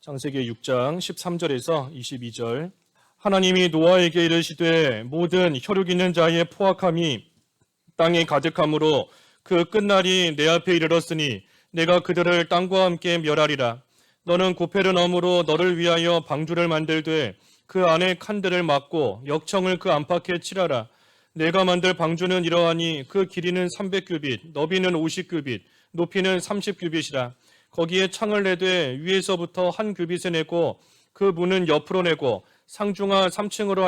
창세기 6장 13절에서 22절. 하나님이 노아에게 이르시되 모든 혈육 있는 자의 포악함이 땅에 가득함으로 그 끝날이 내 앞에 이르렀으니 내가 그들을 땅과 함께 멸하리라. 너는 고페르나움으로 너를 위하여 방주를 만들되 그 안에 칸들을 막고 역청을 그 안팎에 칠하라. 내가 만들 방주는 이러하니 그 길이는 300규빗, 너비는 50규빗, 높이는 30규빗이라. 거기에 창을 내되 위에서부터 한 규빗에 내고 그 문은 옆으로 내고 상중하 3층으로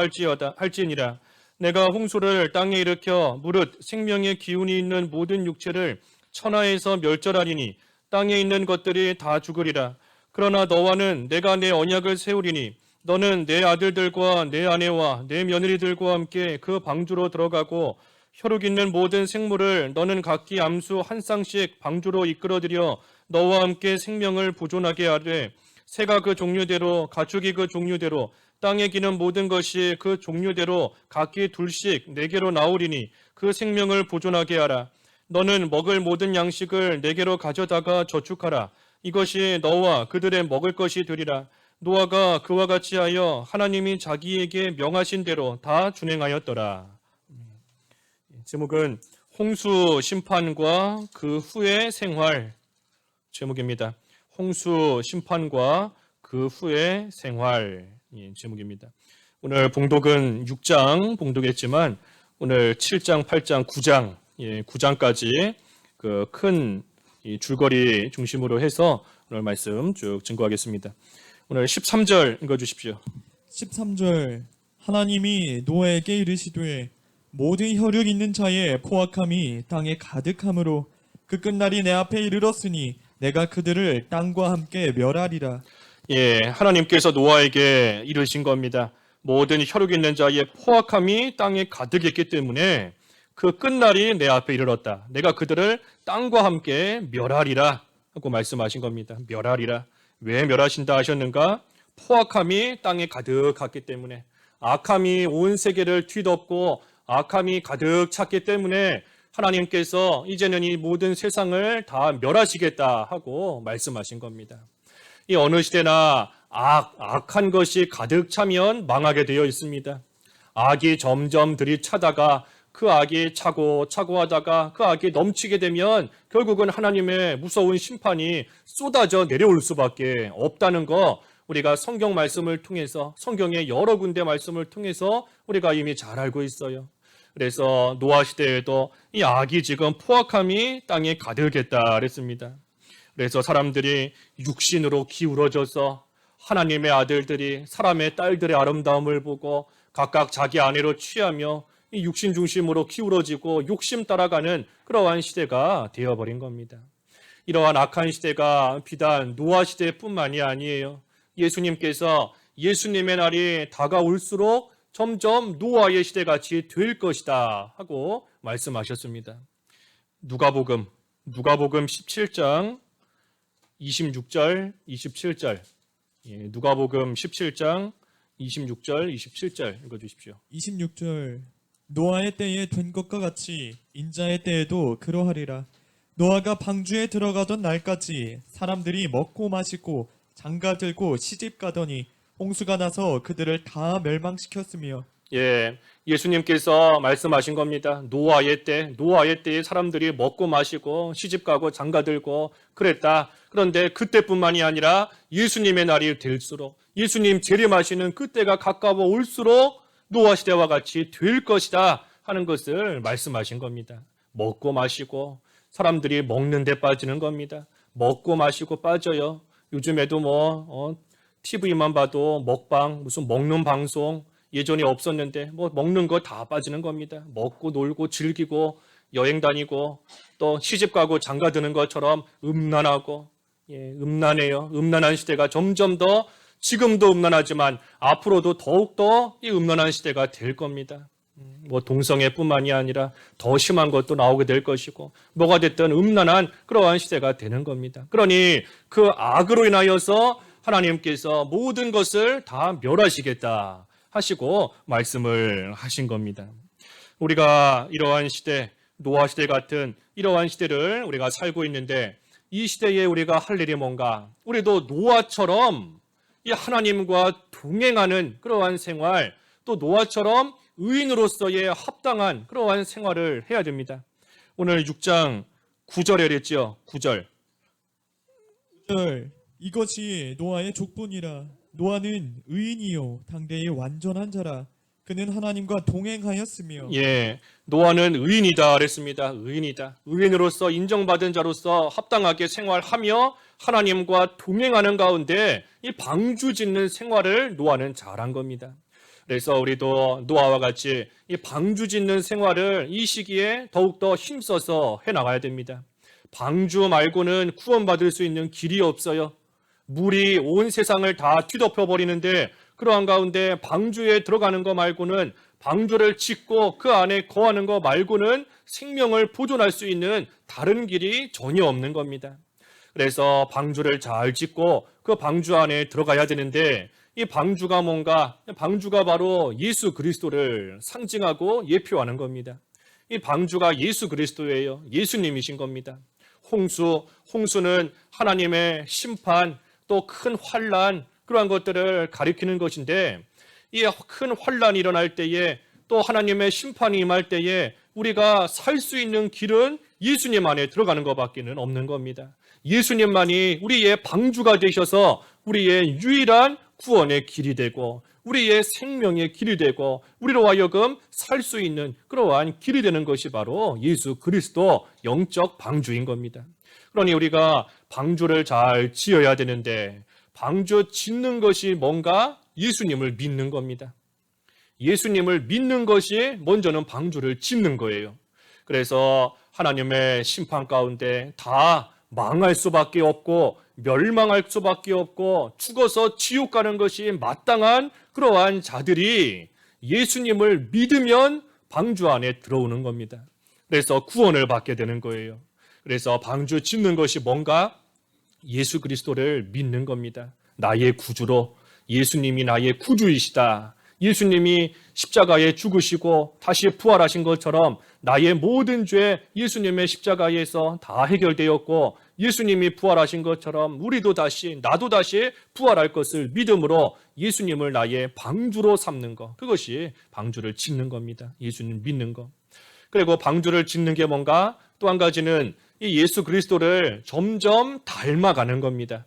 할지니라. 내가 홍수를 땅에 일으켜 무릇 생명의 기운이 있는 모든 육체를 천하에서 멸절하리니 땅에 있는 것들이 다 죽으리라. 그러나 너와는 내가 내 언약을 세우리니 너는 내 아들들과 내 아내와 내 며느리들과 함께 그 방주로 들어가고 혈육 있는 모든 생물을 너는 각기 암수 한 쌍씩 방주로 이끌어들여 너와 함께 생명을 보존하게 하되 새가 그 종류대로 가축이 그 종류대로 땅에 기는 모든 것이 그 종류대로 각기 둘씩 네개로 나오리니 그 생명을 보존하게 하라. 너는 먹을 모든 양식을 네개로 가져다가 저축하라. 이것이 너와 그들의 먹을 것이 되리라. 노아가 그와 같이 하여 하나님이 자기에게 명하신 대로 다 준행하였더라. 제목은 홍수 심판과 그 후의 생활 제목입니다. 홍수 심판과 그 후의 생활 제목입니다. 오늘 봉독은 6장 봉독했지만 오늘 7장, 8장, 9장 9장까지 그 큰 줄거리 중심으로 해서 오늘 말씀 쭉 증거하겠습니다. 오늘 13절 읽어주십시오. 13절 하나님이 노아에게 이르시되 모든 혈육 있는 자의 포악함이 땅에 가득함으로 그 끝날이 내 앞에 이르렀으니 내가 그들을 땅과 함께 멸하리라. 하나님께서 노아에게 이르신 겁니다. 모든 혈육 있는 자의 포악함이 땅에 가득했기 때문에 그 끝날이 내 앞에 이르렀다. 내가 그들을 땅과 함께 멸하리라 하고 말씀하신 겁니다. 멸하리라. 왜 멸하신다 하셨는가? 포악함이 땅에 가득했기 때문에, 악함이 온 세계를 뒤덮고 악함이 가득 찼기 때문에 하나님께서 이제는 이 모든 세상을 다 멸하시겠다 하고 말씀하신 겁니다. 이 어느 시대나 악한 것이 가득 차면 망하게 되어 있습니다. 악이 점점 들이차다가 그 악이 차고 하다가 그 악이 넘치게 되면 결국은 하나님의 무서운 심판이 쏟아져 내려올 수밖에 없다는 거 우리가 성경 말씀을 통해서, 성경의 여러 군데 말씀을 통해서 우리가 이미 잘 알고 있어요. 그래서 노아 시대에도 이 악이 지금 포악함이 땅에 가득했다 그랬습니다. 그래서 사람들이 육신으로 기울어져서 하나님의 아들들이 사람의 딸들의 아름다움을 보고 각각 자기 아내로 취하며 이 육신 중심으로 기울어지고 욕심 따라가는 그러한 시대가 되어버린 겁니다. 이러한 악한 시대가 비단 노아 시대뿐만이 아니에요. 예수님께서 예수님의 날이 다가올수록 점점 노아의 시대같이 될 것이다 하고 말씀하셨습니다. 누가복음 17장 26절 27절 누가복음 17장 26절 27절 읽어주십시오. 26절 노아의 때에 된 것과 같이 인자의 때에도 그러하리라. 노아가 방주에 들어가던 날까지 사람들이 먹고 마시고 장가들고 시집가더니 홍수가 나서 그들을 다 멸망시켰으며. 예수님께서 말씀하신 겁니다. 노아의 때에 사람들이 먹고 마시고 시집가고 장가들고 그랬다. 그런데 그때뿐만이 아니라 예수님의 날이 될수록, 예수님 재림하시는 그때가 가까워 올수록 노아 시대와 같이 될 것이다 하는 것을 말씀하신 겁니다. 먹고 마시고 사람들이 먹는 데 빠지는 겁니다. 먹고 마시고 빠져요. 요즘에도 TV만 봐도 먹방, 무슨 먹는 방송 예전에 없었는데 먹는 거 다 빠지는 겁니다. 먹고 놀고 즐기고 여행 다니고 또 시집 가고 장가 드는 것처럼 음란하고 음란해요. 음란한 시대가 점점 더 지금도 음란하지만 앞으로도 더욱더 이 음란한 시대가 될 겁니다. 동성애뿐만이 아니라 더 심한 것도 나오게 될 것이고 뭐가 됐든 음란한 그러한 시대가 되는 겁니다. 그러니 그 악으로 인하여서 하나님께서 모든 것을 다 멸하시겠다 하시고 말씀을 하신 겁니다. 우리가 이러한 시대, 노아 시대 같은 이러한 시대를 우리가 살고 있는데 이 시대에 우리가 할 일이 뭔가? 우리도 노아처럼 이 하나님과 동행하는 그러한 생활, 또 노아처럼 의인으로서의 합당한 그러한 생활을 해야 됩니다. 오늘 6장 9절에 그랬죠. 9절. 이것이 노아의 족보니라. 노아는 의인이요 당대의 완전한 자라. 그는 하나님과 동행하였으며. 예, 노아는 의인이다 그랬습니다. 의인이다. 의인으로서 인정받은 자로서 합당하게 생활하며 하나님과 동행하는 가운데 이 방주 짓는 생활을 노아는 잘한 겁니다. 그래서 우리도 노아와 같이 이 방주 짓는 생활을 이 시기에 더욱더 힘써서 해나가야 됩니다. 방주 말고는 구원받을 수 있는 길이 없어요. 물이 온 세상을 다 뒤덮여 버리는데 그러한 가운데 방주에 들어가는 것 말고는, 방주를 짓고 그 안에 거하는 것 말고는 생명을 보존할 수 있는 다른 길이 전혀 없는 겁니다. 그래서 방주를 잘 짓고 그 방주 안에 들어가야 되는데, 이 방주가 뭔가? 방주가 바로 예수 그리스도를 상징하고 예표하는 겁니다. 이 방주가 예수 그리스도예요. 예수님이신 겁니다. 홍수는 하나님의 심판, 또 큰 환난, 그러한 것들을 가리키는 것인데, 이 큰 환난이 일어날 때에, 또 하나님의 심판이 임할 때에 우리가 살 수 있는 길은 예수님 안에 들어가는 것밖에는 없는 겁니다. 예수님만이 우리의 방주가 되셔서 우리의 유일한 구원의 길이 되고 우리의 생명의 길이 되고 우리로 하여금 살 수 있는 그러한 길이 되는 것이 바로 예수 그리스도 영적 방주인 겁니다. 그러니 우리가 방주를 잘 지어야 되는데, 방주 짓는 것이 뭔가? 예수님을 믿는 겁니다. 예수님을 믿는 것이 먼저는 방주를 짓는 거예요. 그래서 하나님의 심판 가운데 다 망할 수밖에 없고 멸망할 수밖에 없고 죽어서 지옥 가는 것이 마땅한 그러한 자들이 예수님을 믿으면 방주 안에 들어오는 겁니다. 그래서 구원을 받게 되는 거예요. 그래서 방주 짓는 것이 뭔가? 예수 그리스도를 믿는 겁니다. 나의 구주로, 예수님이 나의 구주이시다. 예수님이 십자가에 죽으시고 다시 부활하신 것처럼 나의 모든 죄 예수님의 십자가에서 다 해결되었고, 예수님이 부활하신 것처럼 나도 다시 부활할 것을 믿음으로 예수님을 나의 방주로 삼는 것, 그것이 방주를 짓는 겁니다. 예수님 믿는 것. 그리고 방주를 짓는 게 뭔가? 또 한 가지는 이 예수 그리스도를 점점 닮아가는 겁니다.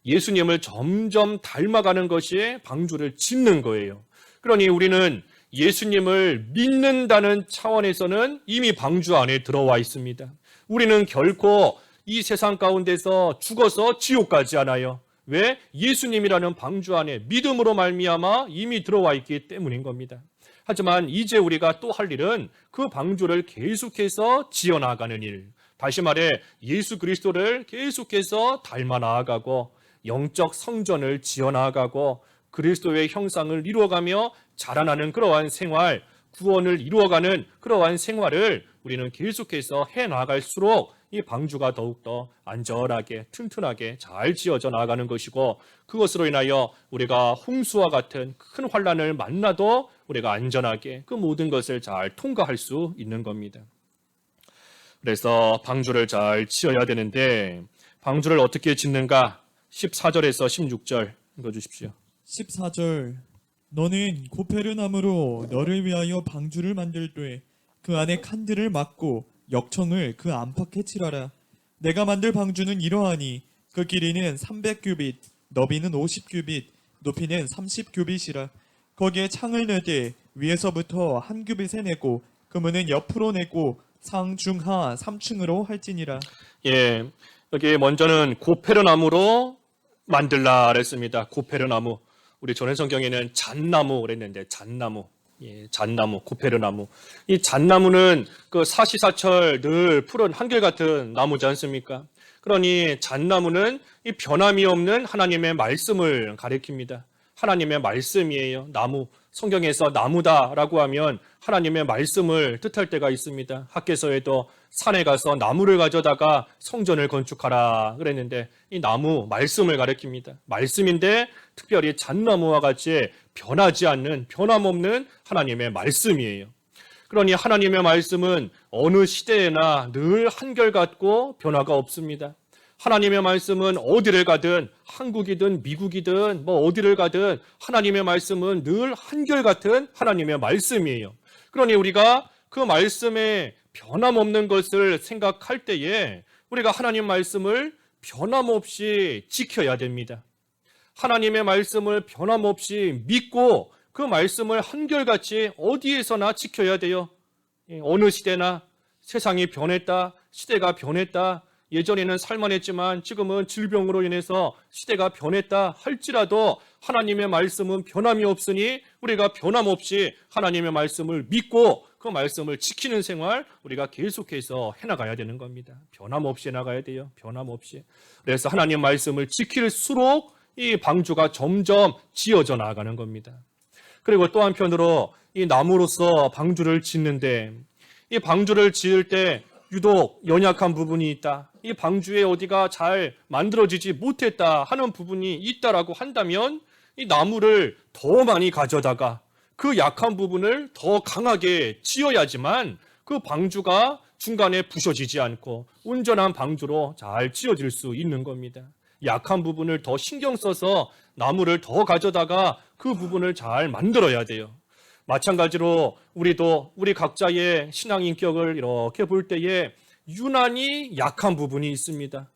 예수님을 점점 닮아가는 것이 방주를 짓는 거예요. 그러니 우리는 예수님을 믿는다는 차원에서는 이미 방주 안에 들어와 있습니다. 우리는 결코 이 세상 가운데서 죽어서 지옥 가지 않아요. 왜? 예수님이라는 방주 안에 믿음으로 말미암아 이미 들어와 있기 때문인 겁니다. 하지만 이제 우리가 또 할 일은 그 방주를 계속해서 지어나가는 일, 다시 말해 예수 그리스도를 계속해서 닮아 나아가고 영적 성전을 지어나가고 그리스도의 형상을 이루어가며 자라나는 그러한 생활, 구원을 이루어가는 그러한 생활을 우리는 계속해서 해나갈수록 이 방주가 더욱더 안전하게 튼튼하게 잘 지어져 나가는 것이고, 그것으로 인하여 우리가 홍수와 같은 큰 환난을 만나도 우리가 안전하게 그 모든 것을 잘 통과할 수 있는 겁니다. 그래서 방주를 잘 지어야 되는데, 방주를 어떻게 짓는가? 14절에서 16절 읽어주십시오. 14절. 너는 고페르나무로 너를 위하여 방주를 만들되 그 안에 칸들을 막고 역청을 그 안팎에 칠하라. 내가 만들 방주는 이러하니 그 길이는 300규빗, 너비는 50규빗, 높이는 30규빗이라. 거기에 창을 내되 위에서부터 한 규빗에 내고 그문은 옆으로 내고 상중하 3층으로 할지니라. 예, 여기 먼저는 고페르나무로 만들라 그랬습니다. 고페르나무. 우리 전해 성경에는 잣나무 그랬는데 잣나무. 예, 잣나무, 고페르나무. 이 잣나무는 그 사시사철 늘 푸른 한결같은 나무지 않습니까? 그러니 잣나무는 이 변함이 없는 하나님의 말씀을 가리킵니다. 하나님의 말씀이에요. 나무. 성경에서 나무다라고 하면 하나님의 말씀을 뜻할 때가 있습니다. 학개서에도 산에 가서 나무를 가져다가 성전을 건축하라 그랬는데, 이 나무, 말씀을 가리킵니다. 말씀인데 특별히 잣나무와 같이 변하지 않는, 변함없는 하나님의 말씀이에요. 그러니 하나님의 말씀은 어느 시대에나 늘 한결같고 변화가 없습니다. 하나님의 말씀은 어디를 가든 한국이든 미국이든 뭐 어디를 가든 하나님의 말씀은 늘 한결같은 하나님의 말씀이에요. 그러니 우리가 그 말씀에 변함없는 것을 생각할 때에 우리가 하나님 말씀을 변함없이 지켜야 됩니다. 하나님의 말씀을 변함없이 믿고 그 말씀을 한결같이 어디에서나 지켜야 돼요. 어느 시대나 세상이 변했다, 시대가 변했다, 예전에는 살만했지만 지금은 질병으로 인해서 시대가 변했다 할지라도 하나님의 말씀은 변함이 없으니 우리가 변함없이 하나님의 말씀을 믿고 그 말씀을 지키는 생활 우리가 계속해서 해나가야 되는 겁니다. 변함없이 나가야 돼요. 변함없이. 그래서 하나님 말씀을 지킬수록 이 방주가 점점 지어져 나가는 겁니다. 그리고 또 한편으로 이 나무로서 방주를 짓는데 이 방주를 지을 때 유독 연약한 부분이 있다. 이 방주에 어디가 잘 만들어지지 못했다 하는 부분이 있다라고 한다면 이 나무를 더 많이 가져다가 그 약한 부분을 더 강하게 지어야지만 그 방주가 중간에 부서지지 않고 온전한 방주로 잘 지어질 수 있는 겁니다. 약한 부분을 더 신경 써서 나무를 더 가져다가 그 부분을 잘 만들어야 돼요. 마찬가지로 우리도 우리 각자의 신앙 인격을 이렇게 볼 때에 유난히 약한 부분이 있습니다.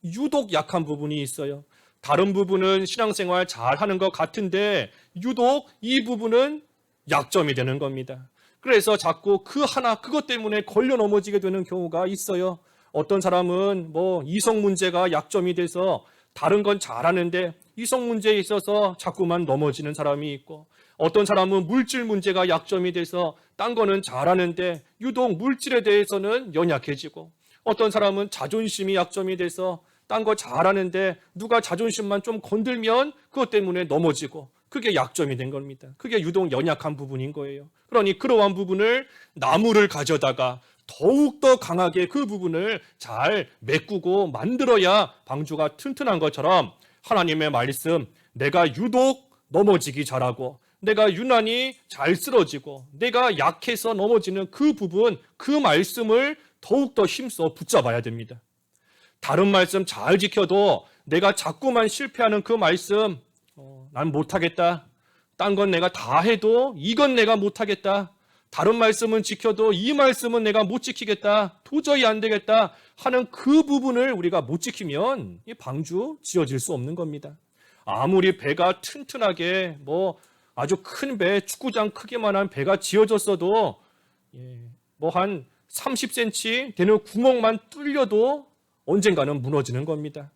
유독 약한 부분이 있어요. 다른 부분은 신앙생활 잘하는 것 같은데 유독 이 부분은 약점이 되는 겁니다. 그래서 자꾸 그 하나 그것 때문에 걸려 넘어지게 되는 경우가 있어요. 어떤 사람은 뭐 이성 문제가 약점이 돼서 다른 건 잘하는데 이성 문제에 있어서 자꾸만 넘어지는 사람이 있고, 어떤 사람은 물질 문제가 약점이 돼서 딴 거는 잘하는데 유독 물질에 대해서는 연약해지고, 어떤 사람은 자존심이 약점이 돼서 딴 거 잘하는데 누가 자존심만 좀 건들면 그것 때문에 넘어지고, 그게 약점이 된 겁니다. 그게 유독 연약한 부분인 거예요. 그러니 그러한 부분을 나무를 가져다가 더욱더 강하게 그 부분을 잘 메꾸고 만들어야 방주가 튼튼한 것처럼 하나님의 말씀, 내가 유독 넘어지기 잘하고 내가 유난히 잘 쓰러지고 내가 약해서 넘어지는 그 부분, 그 말씀을 더욱더 힘써 붙잡아야 됩니다. 다른 말씀 잘 지켜도 내가 자꾸만 실패하는 그 말씀, 난 못하겠다. 딴 건 내가 다 해도 이건 내가 못하겠다. 다른 말씀은 지켜도 이 말씀은 내가 못 지키겠다. 도저히 안 되겠다 하는 그 부분을 우리가 못 지키면 이 방주 지어질 수 없는 겁니다. 아무리 배가 튼튼하게 뭐 아주 큰 배, 축구장 크기만한 배가 지어졌어도 뭐 한 30cm 되는 구멍만 뚫려도 언젠가는 무너지는 겁니다.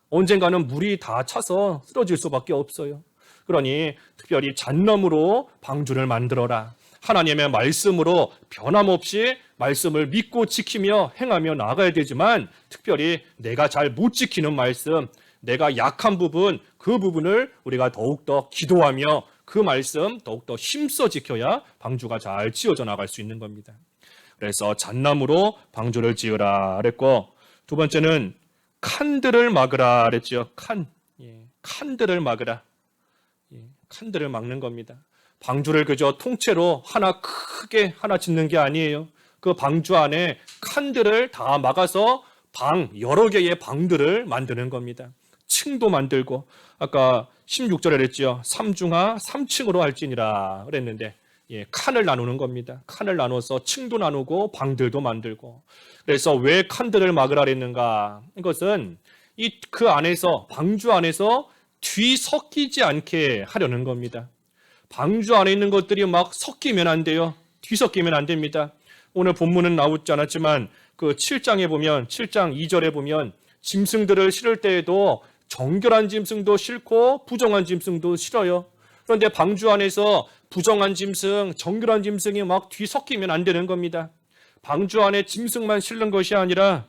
언젠가는 물이 다 차서 쓰러질 수밖에 없어요. 그러니 특별히 잣나무로 방주를 만들어라. 하나님의 말씀으로 변함없이 말씀을 믿고 지키며 행하며 나가야 되지만, 특별히 내가 잘 못 지키는 말씀, 내가 약한 부분, 그 부분을 우리가 더욱더 기도하며 그 말씀 더욱더 힘써 지켜야 방주가 잘 지어져 나갈 수 있는 겁니다. 그래서 잣나무로 방주를 지으라 그랬고, 두 번째는 칸들을 막으라 그랬죠. 칸들을 막으라. 칸들을 막는 겁니다. 방주를 그저 통째로 하나 크게 하나 짓는 게 아니에요. 그 방주 안에 칸들을 다 막아서 여러 개의 방들을 만드는 겁니다. 층도 만들고, 아까 16절에 그랬죠. 삼중하 3층으로 할지니라 그랬는데, 칸을 나누는 겁니다. 칸을 나눠서 층도 나누고 방들도 만들고. 그래서 왜 칸들을 막으라 그랬는가? 이것은 그 안에서, 방주 안에서 뒤섞이지 않게 하려는 겁니다. 방주 안에 있는 것들이 막 섞이면 안 돼요. 뒤섞이면 안 됩니다. 오늘 본문은 나오지 않았지만 그 7장에 보면, 7장 2절에 보면 짐승들을 실을 때에도 정결한 짐승도 싫고 부정한 짐승도 싫어요. 그런데 방주 안에서 부정한 짐승, 정결한 짐승이 막 뒤섞이면 안 되는 겁니다. 방주 안에 짐승만 실는 것이 아니라,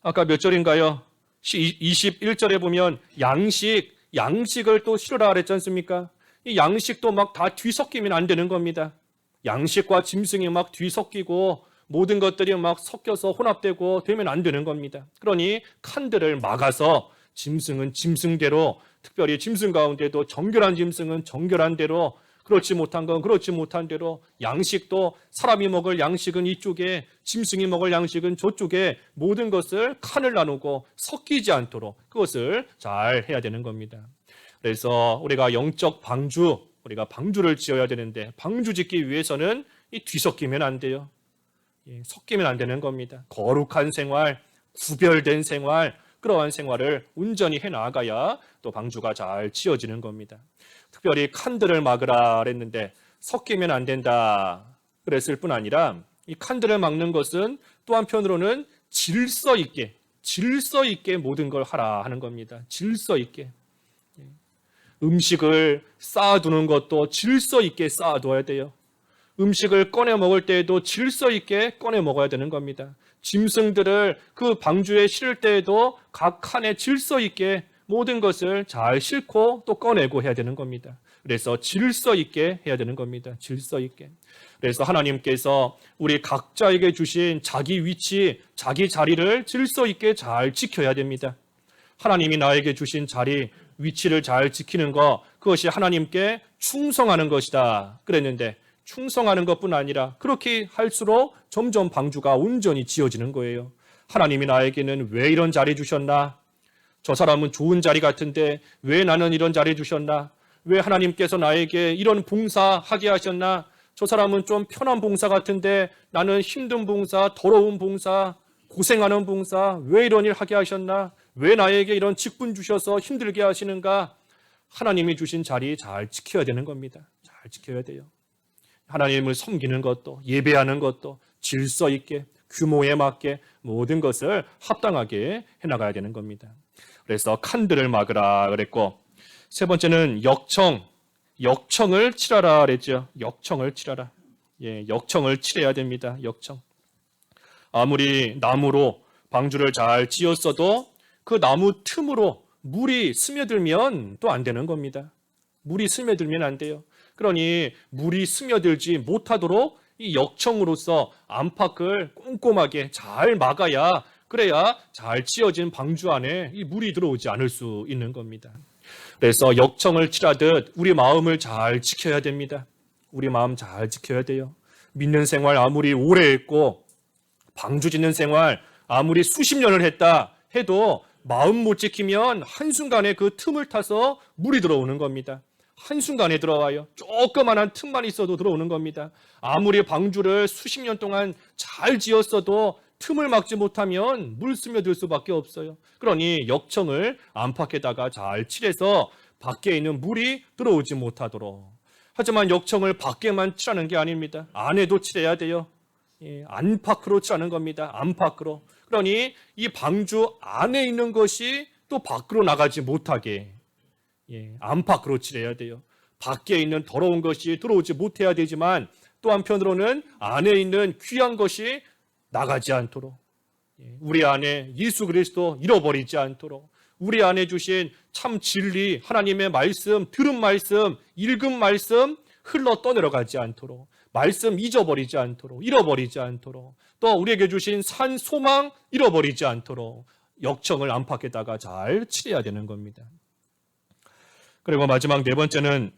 아까 몇 절인가요? 21절에 보면 양식을 또 실으라 그랬지 않습니까? 이 양식도 막 다 뒤섞이면 안 되는 겁니다. 양식과 짐승이 막 뒤섞이고 모든 것들이 막 섞여서 혼합되고 되면 안 되는 겁니다. 그러니 칸들을 막아서 짐승은 짐승대로, 특별히 짐승 가운데도 정결한 짐승은 정결한 대로, 그렇지 못한 건 그렇지 못한 대로, 양식도 사람이 먹을 양식은 이쪽에, 짐승이 먹을 양식은 저쪽에, 모든 것을 칸을 나누고 섞이지 않도록 그것을 잘 해야 되는 겁니다. 그래서 우리가 영적 방주, 우리가 방주를 지어야 되는데, 방주 짓기 위해서는 이 뒤섞이면 안 돼요. 섞이면 안 되는 겁니다. 거룩한 생활, 구별된 생활, 그러한 생활을 온전히 해나가야 또 방주가 잘 지어지는 겁니다. 특별히 칸들을 막으라 그랬는데 섞이면 안 된다 그랬을 뿐 아니라, 이 칸들을 막는 것은 또 한편으로는 질서 있게 모든 걸 하라 하는 겁니다. 질서 있게. 음식을 쌓아두는 것도 질서 있게 쌓아둬야 돼요. 음식을 꺼내 먹을 때에도 질서 있게 꺼내 먹어야 되는 겁니다. 짐승들을 그 방주에 실을 때에도 각 칸에 질서 있게 모든 것을 잘 싣고 또 꺼내고 해야 되는 겁니다. 그래서 질서 있게 해야 되는 겁니다. 질서 있게. 그래서 하나님께서 우리 각자에게 주신 자기 위치, 자기 자리를 질서 있게 잘 지켜야 됩니다. 하나님이 나에게 주신 자리, 위치를 잘 지키는 것, 그것이 하나님께 충성하는 것이다 그랬는데, 충성하는 것뿐 아니라 그렇게 할수록 점점 방주가 온전히 지어지는 거예요. 하나님이 나에게는 왜 이런 자리 주셨나? 저 사람은 좋은 자리 같은데 왜 나는 이런 자리 주셨나? 왜 하나님께서 나에게 이런 봉사하게 하셨나? 저 사람은 좀 편한 봉사 같은데 나는 힘든 봉사, 더러운 봉사, 고생하는 봉사, 왜 이런 일 하게 하셨나? 왜 나에게 이런 직분 주셔서 힘들게 하시는가? 하나님이 주신 자리 잘 지켜야 되는 겁니다. 잘 지켜야 돼요. 하나님을 섬기는 것도, 예배하는 것도 질서 있게, 규모에 맞게 모든 것을 합당하게 해나가야 되는 겁니다. 그래서 칸들을 막으라 그랬고, 세 번째는 역청을 칠하라 그랬죠. 역청을 칠하라. 역청을 칠해야 됩니다. 역청. 아무리 나무로 방주를 잘 지었어도 그 나무 틈으로 물이 스며들면 또 안 되는 겁니다. 물이 스며들면 안 돼요. 그러니 물이 스며들지 못하도록 이 역청으로서 안팎을 꼼꼼하게 잘 막아야, 그래야 잘 지어진 방주 안에 이 물이 들어오지 않을 수 있는 겁니다. 그래서 역청을 칠하듯 우리 마음을 잘 지켜야 됩니다. 우리 마음 잘 지켜야 돼요. 믿는 생활 아무리 오래 했고 방주 짓는 생활 아무리 수십 년을 했다 해도 마음 못 지키면 한순간에 그 틈을 타서 물이 들어오는 겁니다. 한순간에 들어와요. 조그만한 틈만 있어도 들어오는 겁니다. 아무리 방주를 수십 년 동안 잘 지었어도 틈을 막지 못하면 물 스며들 수밖에 없어요. 그러니 역청을 안팎에다가 잘 칠해서 밖에 있는 물이 들어오지 못하도록. 하지만 역청을 밖에만 칠하는 게 아닙니다. 안에도 칠해야 돼요. 안팎으로 칠하는 겁니다. 안팎으로. 그러니 이 방주 안에 있는 것이 또 밖으로 나가지 못하게 안팎으로 칠해야 돼요. 밖에 있는 더러운 것이 들어오지 못해야 되지만 또 한편으로는 안에 있는 귀한 것이 나가지 않도록, 우리 안에 예수 그리스도 잃어버리지 않도록, 우리 안에 주신 참 진리, 하나님의 말씀, 들은 말씀, 읽은 말씀 흘러 떠내려가지 않도록, 말씀 잊어버리지 않도록, 잃어버리지 않도록, 또 우리에게 주신 산 소망 잃어버리지 않도록 역청을 안팎에다가 잘 칠해야 되는 겁니다. 그리고 마지막 네 번째는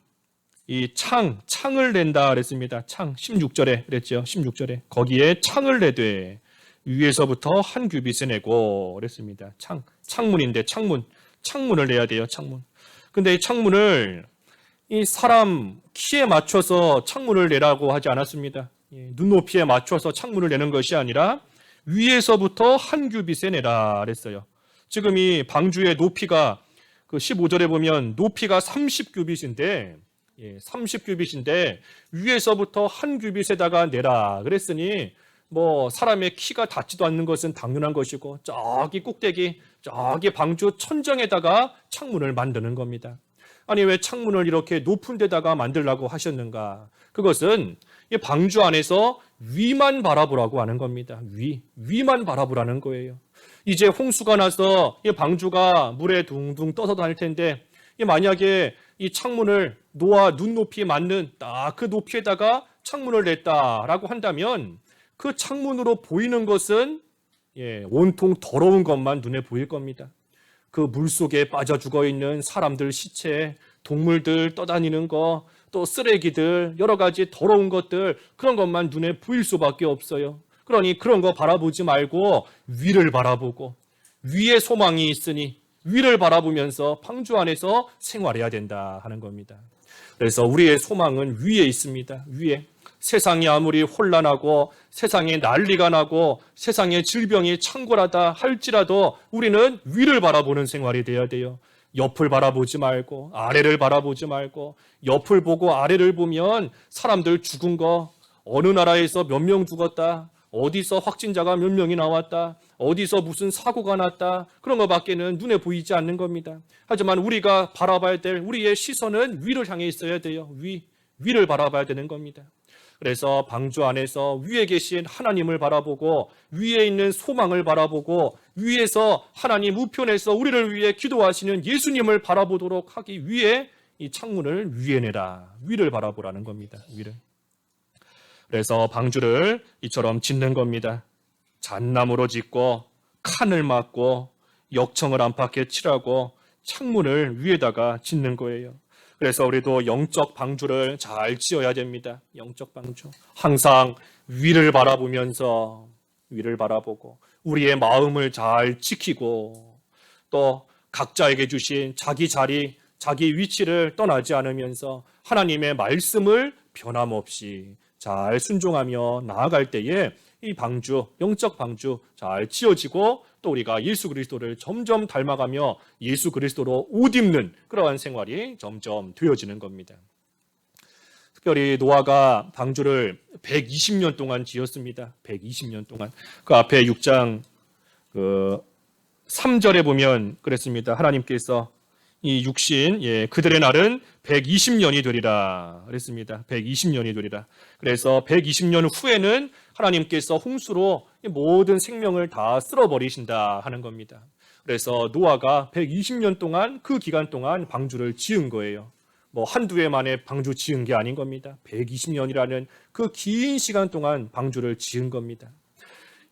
이 창을 낸다 그랬습니다. 창, 16절에 그랬죠. 16절에 거기에 창을 내되 위에서부터 한 규빗을 내고 그랬습니다. 창문인데 창문을 내야 돼요. 창문. 근데 이 창문을 이 사람 키에 맞춰서 창문을 내라고 하지 않았습니다. 눈높이에 맞춰서 창문을 내는 것이 아니라 위에서부터 한 규빗에 내라 그랬어요. 지금 이 방주의 높이가 그 15절에 보면 높이가 30규빗인데 30규빗인데 위에서부터 한 규빗에다가 내라 그랬으니 뭐 사람의 키가 닿지도 않는 것은 당연한 것이고 저기 꼭대기 저기 방주 천정에다가 창문을 만드는 겁니다. 아니 왜 창문을 이렇게 높은 데다가 만들라고 하셨는가? 그것은 이 방주 안에서 위만 바라보라고 하는 겁니다. 위만 바라보라는 거예요. 이제 홍수가 나서 이 방주가 물에 둥둥 떠서 다닐 텐데 만약에 이 창문을 노아 눈높이에 맞는 딱 그 높이에다가 창문을 냈다라고 한다면 그 창문으로 보이는 것은 온통 더러운 것만 눈에 보일 겁니다. 그 물속에 빠져 죽어 있는 사람들 시체, 동물들 떠다니는 거, 또 쓰레기들, 여러 가지 더러운 것들, 그런 것만 눈에 보일 수밖에 없어요. 그러니 그런 거 바라보지 말고 위를 바라보고, 위에 소망이 있으니 위를 바라보면서 방주 안에서 생활해야 된다 하는 겁니다. 그래서 우리의 소망은 위에 있습니다. 위에. 세상이 아무리 혼란하고 세상에 난리가 나고 세상에 질병이 창궐하다 할지라도 우리는 위를 바라보는 생활이 돼야 돼요. 옆을 바라보지 말고 아래를 바라보지 말고, 옆을 보고 아래를 보면 사람들 죽은 거, 어느 나라에서 몇 명 죽었다, 어디서 확진자가 몇 명이 나왔다, 어디서 무슨 사고가 났다, 그런 것밖에는 눈에 보이지 않는 겁니다. 하지만 우리가 바라봐야 될 우리의 시선은 위를 향해 있어야 돼요. 위를 바라봐야 되는 겁니다. 그래서 방주 안에서 위에 계신 하나님을 바라보고 위에 있는 소망을 바라보고 위에서 하나님 우편에서 우리를 위해 기도하시는 예수님을 바라보도록 하기 위해 이 창문을 위에 내라, 위를 바라보라는 겁니다. 위를. 그래서 방주를 이처럼 짓는 겁니다. 잣나무로 짓고 칸을 막고 역청을 안팎에 칠하고 창문을 위에다가 짓는 거예요. 그래서 우리도 영적 방주를 잘 지어야 됩니다. 영적 방주. 항상 위를 바라보면서, 위를 바라보고 우리의 마음을 잘 지키고, 또 각자에게 주신 자기 자리, 자기 위치를 떠나지 않으면서 하나님의 말씀을 변함없이 잘 순종하며 나아갈 때에 이 방주, 영적 방주 잘 지어지고, 또 우리가 예수 그리스도를 점점 닮아가며 예수 그리스도로 옷 입는 그러한 생활이 점점 되어지는 겁니다. 특별히 노아가 방주를 120년 동안 지었습니다. 120년 동안. 그 앞에 6장 3절에 보면 그랬습니다. 하나님께서 이 육신, 그들의 날은 120년이 되리라 그랬습니다. 120년이 되리라. 그래서 120년 후에는 하나님께서 홍수로 모든 생명을 다 쓸어버리신다 하는 겁니다. 그래서 노아가 120년 동안, 그 기간 동안 방주를 지은 거예요. 뭐 한두 해 만에 방주 지은 게 아닌 겁니다. 120년이라는 그 긴 시간 동안 방주를 지은 겁니다.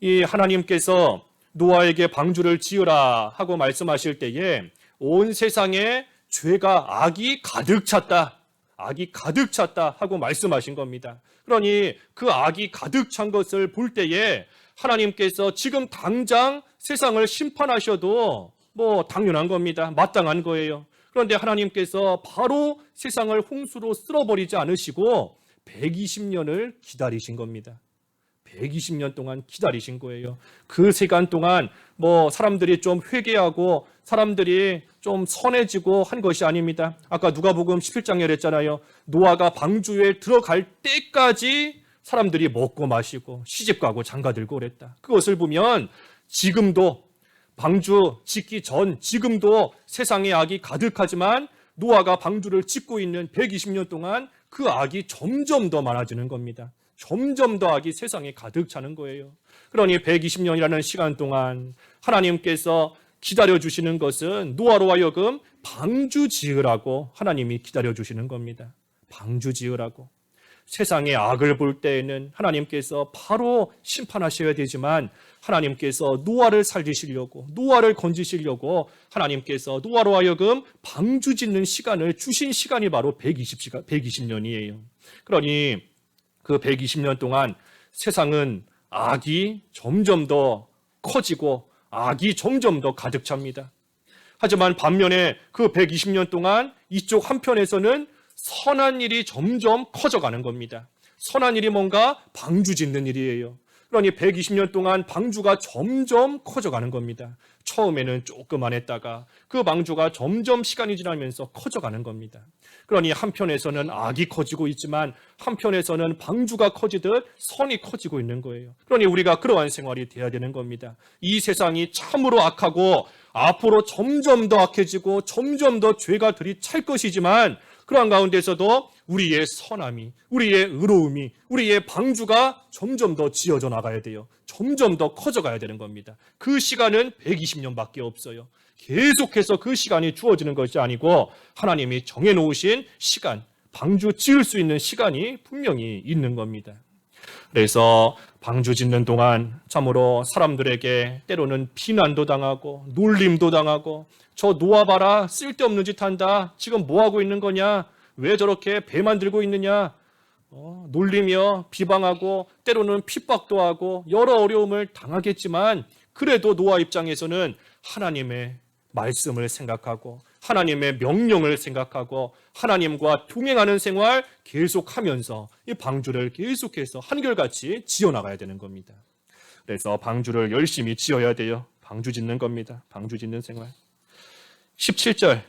이 하나님께서 노아에게 방주를 지으라 하고 말씀하실 때에 온 세상에 죄가, 악이 가득 찼다, 악이 가득 찼다 하고 말씀하신 겁니다. 그러니 그 악이 가득 찬 것을 볼 때에 하나님께서 지금 당장 세상을 심판하셔도 뭐 당연한 겁니다. 마땅한 거예요. 그런데 하나님께서 바로 세상을 홍수로 쓸어버리지 않으시고 120년을 기다리신 겁니다. 120년 동안 기다리신 거예요. 그 시간 동안 뭐 사람들이 좀 회개하고 사람들이 좀 선해지고 한 것이 아닙니다. 아까 누가복음 17장에 그랬잖아요. 노아가 방주에 들어갈 때까지 사람들이 먹고 마시고 시집가고 장가들고 그랬다. 그것을 보면 지금도 방주 짓기 전 지금도 세상에 악이 가득하지만 노아가 방주를 짓고 있는 120년 동안 그 악이 점점 더 많아지는 겁니다. 점점 더 악이 세상에 가득 차는 거예요. 그러니 120년이라는 시간 동안 하나님께서 기다려주시는 것은 노아로 하여금 방주 지으라고 하나님이 기다려주시는 겁니다. 방주 지으라고. 세상의 악을 볼 때에는 하나님께서 바로 심판하셔야 되지만 하나님께서 노아를 살리시려고, 노아를 건지시려고 하나님께서 노아로 하여금 방주 짓는 시간을 주신 시간이 바로 120년이에요. 그러니 그 120년 동안 세상은 악이 점점 더 커지고 악이 점점 더 가득 찹니다. 하지만 반면에 그 120년 동안 이쪽 한편에서는 선한 일이 점점 커져가는 겁니다. 선한 일이 뭔가 방주 짓는 일이에요. 그러니 120년 동안 방주가 점점 커져가는 겁니다. 처음에는 조그만 했다가 그 방주가 점점 시간이 지나면서 커져가는 겁니다. 그러니 한편에서는 악이 커지고 있지만 한편에서는 방주가 커지듯 선이 커지고 있는 거예요. 그러니 우리가 그러한 생활이 돼야 되는 겁니다. 이 세상이 참으로 악하고 앞으로 점점 더 악해지고 점점 더 죄가 들이찰 것이지만 그러한 가운데서도 우리의 선함이, 우리의 의로움이, 우리의 방주가 점점 더 지어져 나가야 돼요. 점점 더 커져가야 되는 겁니다. 그 시간은 120년밖에 없어요. 계속해서 그 시간이 주어지는 것이 아니고 하나님이 정해놓으신 시간, 방주 지을 수 있는 시간이 분명히 있는 겁니다. 그래서 방주 짓는 동안 참으로 사람들에게 때로는 비난도 당하고 놀림도 당하고 저 노아 봐라 쓸데없는 짓 한다 지금 뭐 하고 있는 거냐 왜 저렇게 배 만들고 있느냐 놀리며 비방하고 때로는 핍박도 하고 여러 어려움을 당하겠지만 그래도 노아 입장에서는 하나님의 말씀을 생각하고 하나님의 명령을 생각하고 하나님과 동행하는 생활 계속하면서 이 방주를 계속해서 한결같이 지어나가야 되는 겁니다. 그래서 방주를 열심히 지어야 돼요. 방주 짓는 겁니다. 방주 짓는 생활. 17절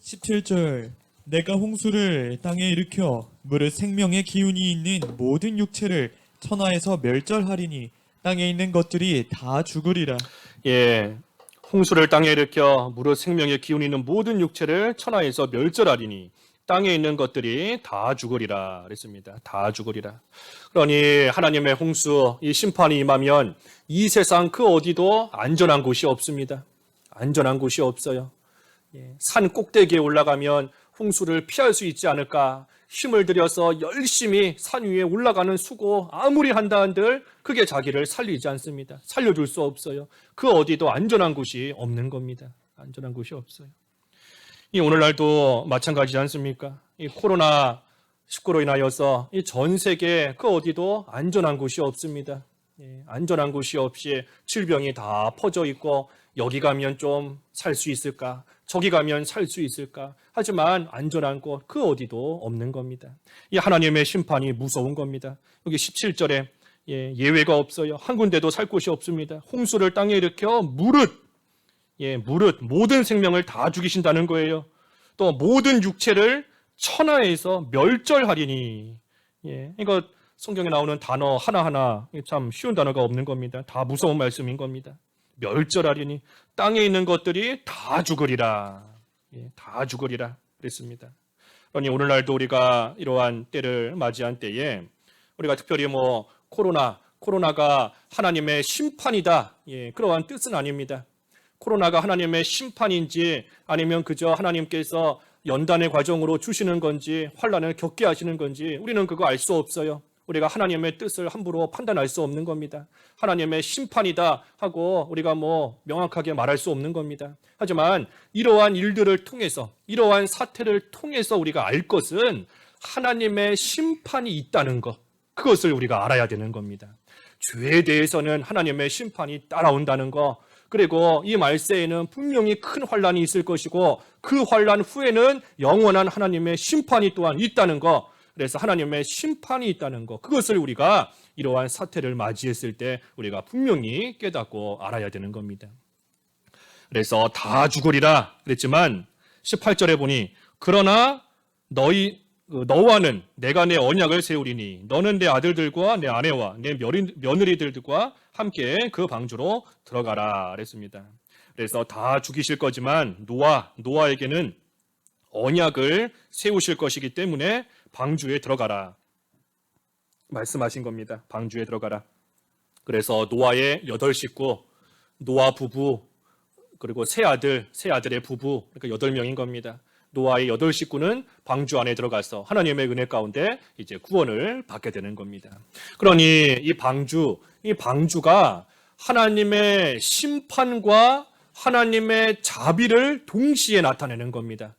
17절 내가 홍수를 땅에 일으켜 물의 생명의 기운이 있는 모든 육체를 천하에서 멸절하리니 땅에 있는 것들이 다 죽으리라. 예, 홍수를 땅에 일으켜 무릇 생명의 기운이 있는 모든 육체를 천하에서 멸절하리니 땅에 있는 것들이 다 죽으리라 그랬습니다. 다 죽으리라. 그러니 하나님의 홍수, 이 심판이 임하면 이 세상 그 어디도 안전한 곳이 없습니다. 안전한 곳이 없어요. 산 꼭대기에 올라가면 홍수를 피할 수 있지 않을까 힘을 들여서 열심히 산 위에 올라가는 수고 아무리 한다 한들 그게 자기를 살리지 않습니다. 살려줄 수 없어요. 그 어디도 안전한 곳이 없는 겁니다. 안전한 곳이 없어요. 이 오늘날도 마찬가지지 않습니까? 이 코로나19로 인하여서 이 전 세계 그 어디도 안전한 곳이 없습니다. 안전한 곳이 없이 질병이 다 퍼져 있고 여기 가면 좀 살 수 있을까? 저기 가면 살 수 있을까? 하지만 안전한 곳 그 어디도 없는 겁니다. 이 하나님의 심판이 무서운 겁니다. 여기 17절에 예외가 없어요. 한 군데도 살 곳이 없습니다. 홍수를 땅에 일으켜 무릇 모든 생명을 다 죽이신다는 거예요. 또 모든 육체를 천하에서 멸절하리니. 이거 성경에 나오는 단어 하나하나 참 쉬운 단어가 없는 겁니다. 다 무서운 말씀인 겁니다. 멸절하리니 땅에 있는 것들이 다 죽으리라. 다 죽으리라 그랬습니다. 그러니 오늘날도 우리가 이러한 때를 맞이한 때에 우리가 특별히 코로나가 하나님의 심판이다. 그러한 뜻은 아닙니다. 코로나가 하나님의 심판인지 아니면 그저 하나님께서 연단의 과정으로 주시는 건지 환난을 겪게 하시는 건지 우리는 그거 알 수 없어요. 우리가 하나님의 뜻을 함부로 판단할 수 없는 겁니다. 하나님의 심판이다 하고 우리가 명확하게 말할 수 없는 겁니다. 하지만 이러한 일들을 통해서 이러한 사태를 통해서 우리가 알 것은 하나님의 심판이 있다는 것, 그것을 우리가 알아야 되는 겁니다. 죄에 대해서는 하나님의 심판이 따라온다는 것, 그리고 이 말세에는 분명히 큰 환난이 있을 것이고 그 환난 후에는 영원한 하나님의 심판이 또한 있다는 것, 그래서 하나님의 심판이 있다는 것, 그것을 우리가 이러한 사태를 맞이했을 때 우리가 분명히 깨닫고 알아야 되는 겁니다. 그래서 다 죽으리라 그랬지만 18절에 보니 그러나 너와는 내가 내 언약을 세우리니 너는 내 아들들과 내 아내와 내 며느리들과 함께 그 방주로 들어가라 그랬습니다. 그래서 다 죽이실 거지만 노아에게는 언약을 세우실 것이기 때문에 방주에 들어가라 말씀하신 겁니다. 방주에 들어가라. 그래서 노아의 8식구, 노아 부부, 그리고 세 아들의 부부, 그러니까 8명인 겁니다. 노아의 8식구는 방주 안에 들어가서 하나님의 은혜 가운데 이제 구원을 받게 되는 겁니다. 그러니 이 방주가 하나님의 심판과 하나님의 자비를 동시에 나타내는 겁니다.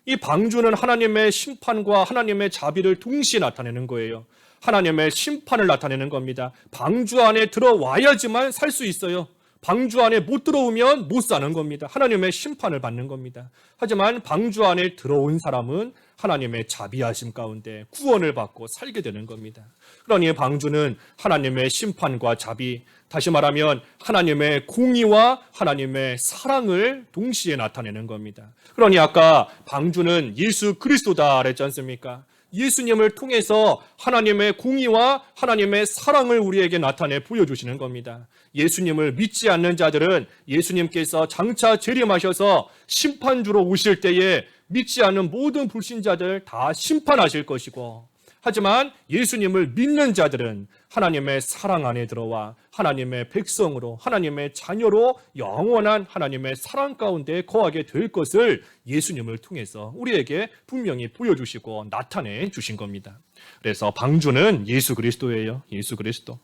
이 방주는 하나님의 심판과 하나님의 자비를 동시에 나타내는 거예요. 하나님의 심판을 나타내는 겁니다. 방주 안에 들어와야지만 살 수 있어요. 방주 안에 못 들어오면 못 사는 겁니다. 하나님의 심판을 받는 겁니다. 하지만 방주 안에 들어온 사람은 하나님의 자비하심 가운데 구원을 받고 살게 되는 겁니다. 그러니 방주는 하나님의 심판과 자비, 다시 말하면 하나님의 공의와 하나님의 사랑을 동시에 나타내는 겁니다. 그러니 아까 방주는 예수 그리스도다 그랬지 않습니까? 예수님을 통해서 하나님의 공의와 하나님의 사랑을 우리에게 나타내 보여주시는 겁니다. 예수님을 믿지 않는 자들은 예수님께서 장차 재림하셔서 심판주로 오실 때에 믿지 않는 모든 불신자들 다 심판하실 것이고, 하지만 예수님을 믿는 자들은 하나님의 사랑 안에 들어와 하나님의 백성으로, 하나님의 자녀로 영원한 하나님의 사랑 가운데 거하게 될 것을 예수님을 통해서 우리에게 분명히 보여주시고 나타내 주신 겁니다. 그래서 방주는 예수 그리스도예요. 예수 그리스도.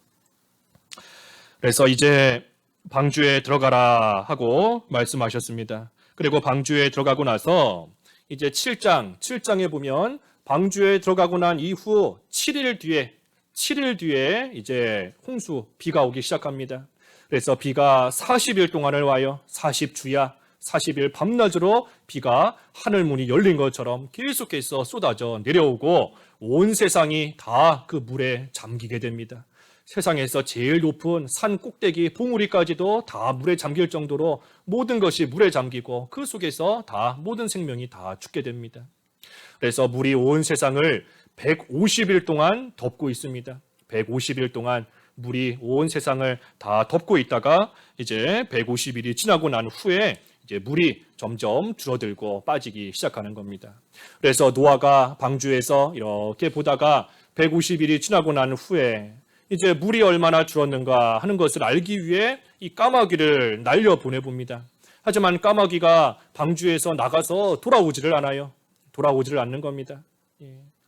그래서 이제 방주에 들어가라 하고 말씀하셨습니다. 그리고 방주에 들어가고 나서 이제 7장에 보면 방주에 들어가고 난 이후 7일 뒤에 이제 홍수, 비가 오기 시작합니다. 그래서 비가 40일 동안을 와요. 40주야, 40일 밤낮으로 비가 하늘문이 열린 것처럼 계속해서 쏟아져 내려오고 온 세상이 다 그 물에 잠기게 됩니다. 세상에서 제일 높은 산 꼭대기 봉우리까지도 다 물에 잠길 정도로 모든 것이 물에 잠기고 그 속에서 다 모든 생명이 다 죽게 됩니다. 그래서 물이 온 세상을 150일 동안 덮고 있습니다. 150일 동안 물이 온 세상을 다 덮고 있다가 이제 150일이 지나고 난 후에 이제 물이 점점 줄어들고 빠지기 시작하는 겁니다. 그래서 노아가 방주에서 이렇게 보다가 150일이 지나고 난 후에 이제 물이 얼마나 줄었는가 하는 것을 알기 위해 이 까마귀를 날려 보내봅니다. 하지만 까마귀가 방주에서 나가서 돌아오지를 않아요. 돌아오지를 않는 겁니다.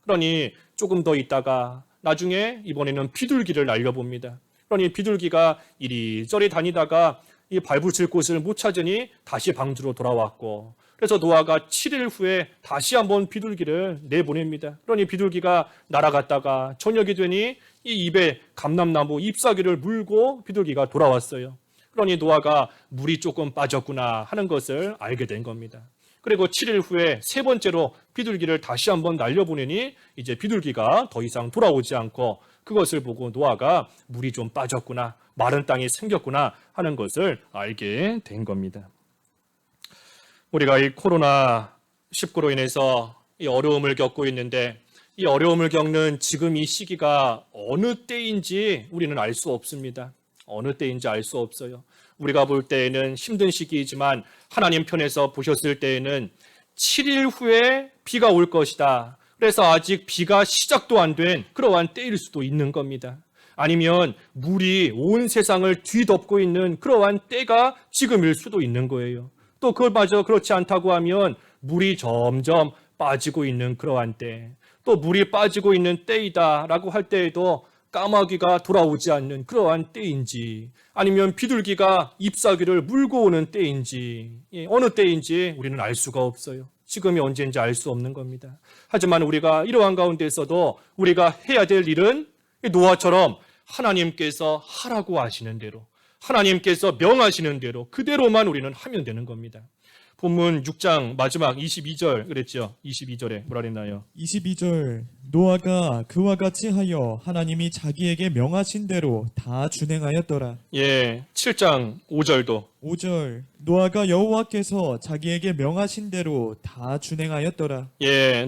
그러니 조금 더 있다가 나중에 이번에는 비둘기를 날려봅니다. 그러니 비둘기가 이리저리 다니다가 이 발붙일 곳을 못 찾으니 다시 방주로 돌아왔고, 그래서 노아가 7일 후에 다시 한번 비둘기를 내보냅니다. 그러니 비둘기가 날아갔다가 저녁이 되니 이 입에 감람나무 잎사귀를 물고 비둘기가 돌아왔어요. 그러니 노아가 물이 조금 빠졌구나 하는 것을 알게 된 겁니다. 그리고 7일 후에 세 번째로 비둘기를 다시 한번 날려보내니 이제 비둘기가 더 이상 돌아오지 않고 그것을 보고 노아가 물이 좀 빠졌구나, 마른 땅이 생겼구나 하는 것을 알게 된 겁니다. 우리가 이 코로나19로 인해서 이 어려움을 겪고 있는데 이 어려움을 겪는 지금 이 시기가 어느 때인지 우리는 알 수 없습니다. 어느 때인지 알 수 없어요. 우리가 볼 때에는 힘든 시기이지만 하나님 편에서 보셨을 때에는 7일 후에 비가 올 것이다. 그래서 아직 비가 시작도 안 된 그러한 때일 수도 있는 겁니다. 아니면 물이 온 세상을 뒤덮고 있는 그러한 때가 지금일 수도 있는 거예요. 또 그것마저 그렇지 않다고 하면 물이 점점 빠지고 있는 그러한 때, 또 물이 빠지고 있는 때이다라고 할 때에도 까마귀가 돌아오지 않는 그러한 때인지, 아니면 비둘기가 잎사귀를 물고 오는 때인지, 어느 때인지 우리는 알 수가 없어요. 지금이 언제인지 알 수 없는 겁니다. 하지만 우리가 이러한 가운데서도 우리가 해야 될 일은 노아처럼 하나님께서 하라고 하시는 대로, 하나님께서 명하시는 대로 그대로만 우리는 하면 되는 겁니다. 본문 6장 마지막 22절 그랬죠. 22절에 뭐라 그랬나요? 22절 노아가 그와 같이 하여 하나님이 자기에게 명하신 대로 다 준행하였더라. 7장 5절도 5절 노아가 여호와께서 자기에게 명하신 대로 다 준행하였더라.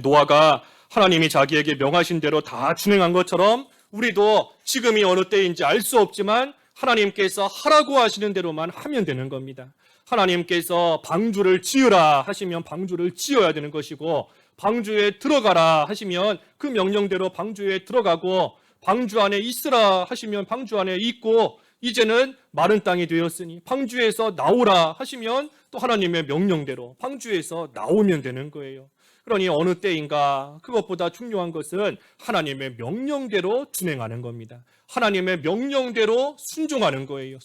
노아가 하나님이 자기에게 명하신 대로 다 준행한 것처럼 우리도 지금이 어느 때인지 알 수 없지만 하나님께서 하라고 하시는 대로만 하면 되는 겁니다. 하나님께서 방주를 지으라 하시면 방주를 지어야 되는 것이고, 방주에 들어가라 하시면 그 명령대로 방주에 들어가고, 방주 안에 있으라 하시면 방주 안에 있고, 이제는 마른 땅이 되었으니 방주에서 나오라 하시면 또 하나님의 명령대로 방주에서 나오면 되는 거예요. 그러니 어느 때인가, 그것보다 중요한 것은 하나님의 명령대로 준행하는 겁니다. 하나님의 명령대로 순종하는 거예요.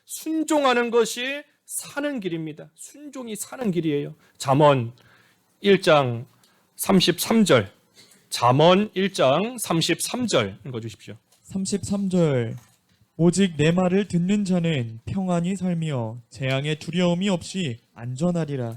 순종하는 것이 사는 길입니다. 순종이 사는 길이에요. 잠언 1장 33절. 잠언 1장 33절 읽어주십시오. 33절 오직 내 말을 듣는 자는 평안히 살며 재앙의 두려움이 없이 안전하리라.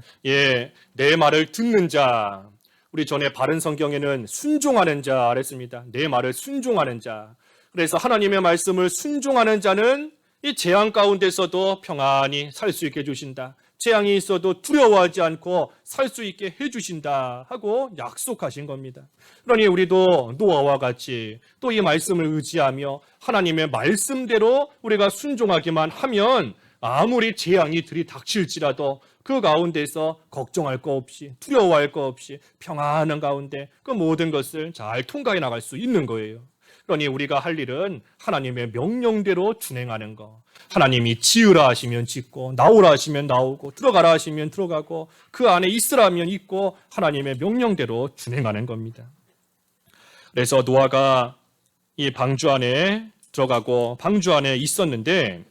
내 말을 듣는 자. 우리 전에 바른 성경에는 순종하는 자 그랬습니다. 내 말을 순종하는 자. 그래서 하나님의 말씀을 순종하는 자는 이 재앙 가운데서도 평안히 살 수 있게 해주신다. 재앙이 있어도 두려워하지 않고 살 수 있게 해주신다 하고 약속하신 겁니다. 그러니 우리도 노아와 같이 또 이 말씀을 의지하며 하나님의 말씀대로 우리가 순종하기만 하면 아무리 재앙이 들이닥칠지라도 그 가운데서 걱정할 거 없이 두려워할 거 없이 평안한 가운데 그 모든 것을 잘 통과해 나갈 수 있는 거예요. 그러니 우리가 할 일은 하나님의 명령대로 준행하는 거. 하나님이 지으라 하시면 짓고 나오라 하시면 나오고 들어가라 하시면 들어가고 그 안에 있으라 하면 있고 하나님의 명령대로 준행하는 겁니다. 그래서 노아가 이 방주 안에 들어가고 방주 안에 있었는데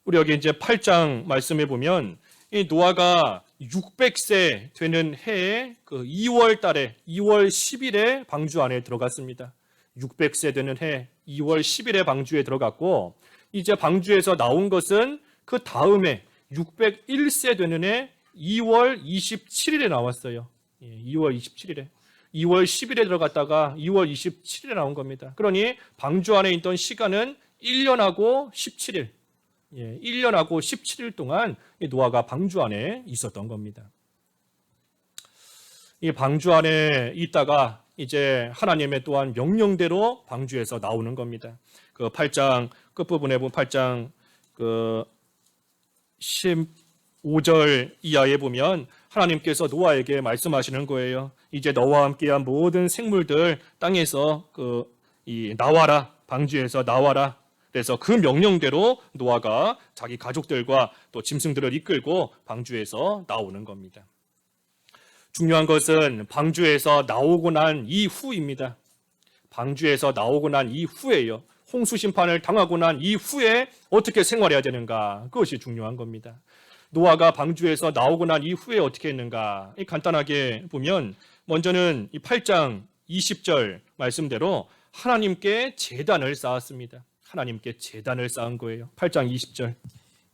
우리 여기 이제 8장 말씀해 보면 이 노아가 600세 되는 해에 그 2월 달에 2월 10일에 방주 안에 들어갔습니다. 600세 되는 해 2월 10일에 방주에 들어갔고 이제 방주에서 나온 것은 그 다음에 601세 되는 해 2월 27일에 나왔어요. 2월 27일에. 2월 10일에 들어갔다가 2월 27일에 나온 겁니다. 그러니 방주 안에 있던 시간은 1년하고 17일. 1년하고 17일 동안 노아가 방주 안에 있었던 겁니다. 이 방주 안에 있다가 이제 하나님의 또한 명령대로 방주에서 나오는 겁니다. 그 8장 끝부분에 보면 8장 그 15절 이하에 보면 하나님께서 노아에게 말씀하시는 거예요. 이제 너와 함께한 모든 생물들 땅에서 나와라. 방주에서 나와라. 그래서 그 명령대로 노아가 자기 가족들과 또 짐승들을 이끌고 방주에서 나오는 겁니다. 중요한 것은 방주에서 나오고 난 이후입니다. 방주에서 나오고 난 이후에요. 홍수 심판을 당하고 난 이후에 어떻게 생활해야 되는가? 그것이 중요한 겁니다. 노아가 방주에서 나오고 난 이후에 어떻게 했는가? 간단하게 보면 먼저는 이 8장 20절 말씀대로 하나님께 제단을 쌓았습니다. 하나님께 제단을 쌓은 거예요. 8장 20절.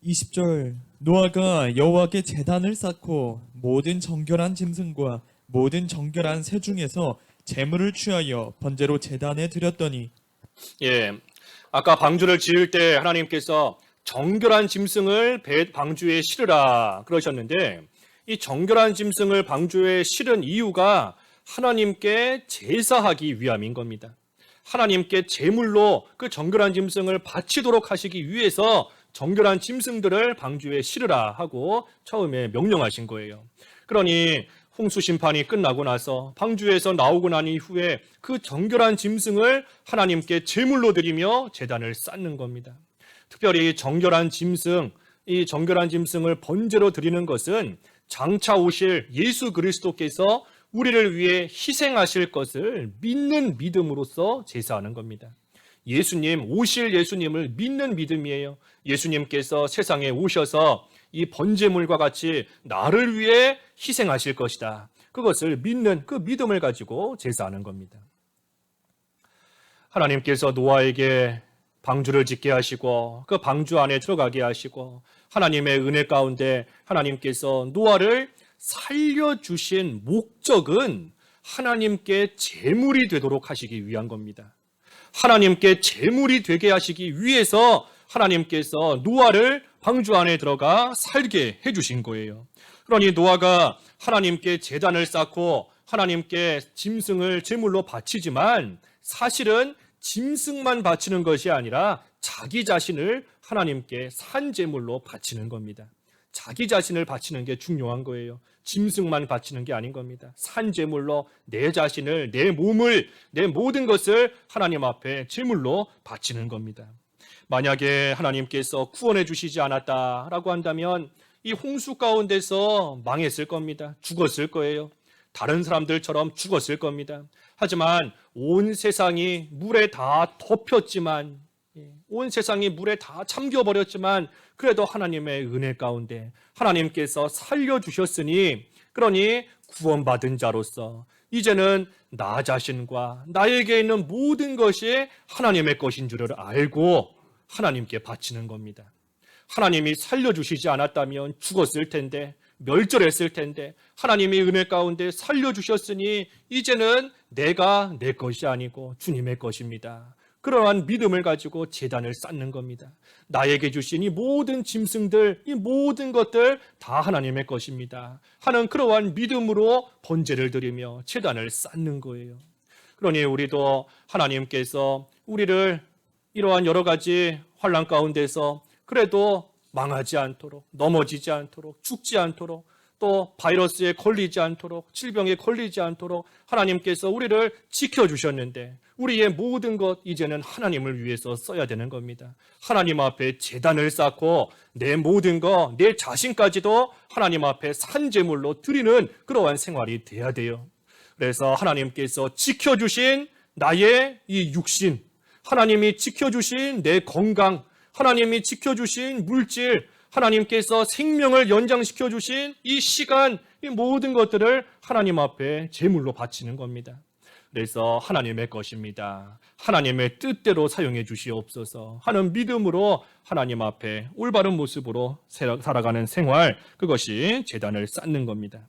20절 노아가 여호와께 제단을 쌓고 모든 정결한 짐승과 모든 정결한 새 중에서 제물을 취하여 번제로 제단에 드렸더니 아까 방주를 지을 때 하나님께서 정결한 짐승을 방주에 실으라 그러셨는데 이 정결한 짐승을 방주에 실은 이유가 하나님께 제사하기 위함인 겁니다. 하나님께 제물로 그 정결한 짐승을 바치도록 하시기 위해서 정결한 짐승들을 방주에 실으라 하고 처음에 명령하신 거예요. 그러니 홍수 심판이 끝나고 나서 방주에서 나오고 난 이후에 그 정결한 짐승을 하나님께 제물로 드리며 제단을 쌓는 겁니다. 특별히 정결한 짐승, 이 정결한 짐승을 번제로 드리는 것은 장차 오실 예수 그리스도께서 우리를 위해 희생하실 것을 믿는 믿음으로써 제사하는 겁니다. 오실 예수님을 믿는 믿음이에요. 예수님께서 세상에 오셔서 이 번제물과 같이 나를 위해 희생하실 것이다. 그것을 믿는 그 믿음을 가지고 제사하는 겁니다. 하나님께서 노아에게 방주를 짓게 하시고 그 방주 안에 들어가게 하시고 하나님의 은혜 가운데 하나님께서 노아를 살려주신 목적은 하나님께 제물이 되도록 하시기 위한 겁니다. 하나님께 제물이 되게 하시기 위해서 하나님께서 노아를 방주 안에 들어가 살게 해주신 거예요. 그러니 노아가 하나님께 제단을 쌓고 하나님께 짐승을 제물로 바치지만 사실은 짐승만 바치는 것이 아니라 자기 자신을 하나님께 산 제물로 바치는 겁니다. 자기 자신을 바치는 게 중요한 거예요. 짐승만 바치는 게 아닌 겁니다. 산 제물로 내 자신을, 내 몸을, 내 모든 것을 하나님 앞에 제물로 바치는 겁니다. 만약에 하나님께서 구원해 주시지 않았다라고 한다면 이 홍수 가운데서 망했을 겁니다. 죽었을 거예요. 다른 사람들처럼 죽었을 겁니다. 하지만 온 세상이 물에 다 덮였지만, 온 세상이 물에 다 잠겨버렸지만 그래도 하나님의 은혜 가운데 하나님께서 살려주셨으니 그러니 구원받은 자로서 이제는 나 자신과 나에게 있는 모든 것이 하나님의 것인 줄을 알고 하나님께 바치는 겁니다. 하나님이 살려주시지 않았다면 죽었을 텐데, 멸절했을 텐데 하나님의 은혜 가운데 살려주셨으니 이제는 내가 내 것이 아니고 주님의 것입니다. 그러한 믿음을 가지고 제단을 쌓는 겁니다. 나에게 주신 이 모든 짐승들, 이 모든 것들 다 하나님의 것입니다 하는 그러한 믿음으로 번제를 드리며 제단을 쌓는 거예요. 그러니 우리도 하나님께서 우리를 이러한 여러 가지 환난 가운데서 그래도 망하지 않도록, 넘어지지 않도록, 죽지 않도록, 또 바이러스에 걸리지 않도록, 질병에 걸리지 않도록 하나님께서 우리를 지켜주셨는데 우리의 모든 것 이제는 하나님을 위해서 써야 되는 겁니다. 하나님 앞에 제단을 쌓고 내 모든 것, 내 자신까지도 하나님 앞에 산제물로 드리는 그러한 생활이 돼야 돼요. 그래서 하나님께서 지켜주신 나의 이 육신, 하나님이 지켜주신 내 건강, 하나님이 지켜주신 물질, 하나님께서 생명을 연장시켜 주신 이 시간, 이 모든 것들을 하나님 앞에 제물로 바치는 겁니다. 그래서 하나님의 것입니다. 하나님의 뜻대로 사용해 주시옵소서 하는 믿음으로 하나님 앞에 올바른 모습으로 살아가는 생활, 그것이 제단을 쌓는 겁니다.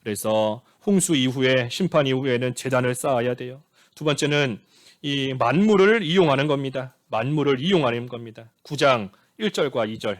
그래서 홍수 이후에, 심판 이후에는 제단을 쌓아야 돼요. 두 번째는 이 만물을 이용하는 겁니다. 만물을 이용하는 겁니다. 9장 1절과 2절.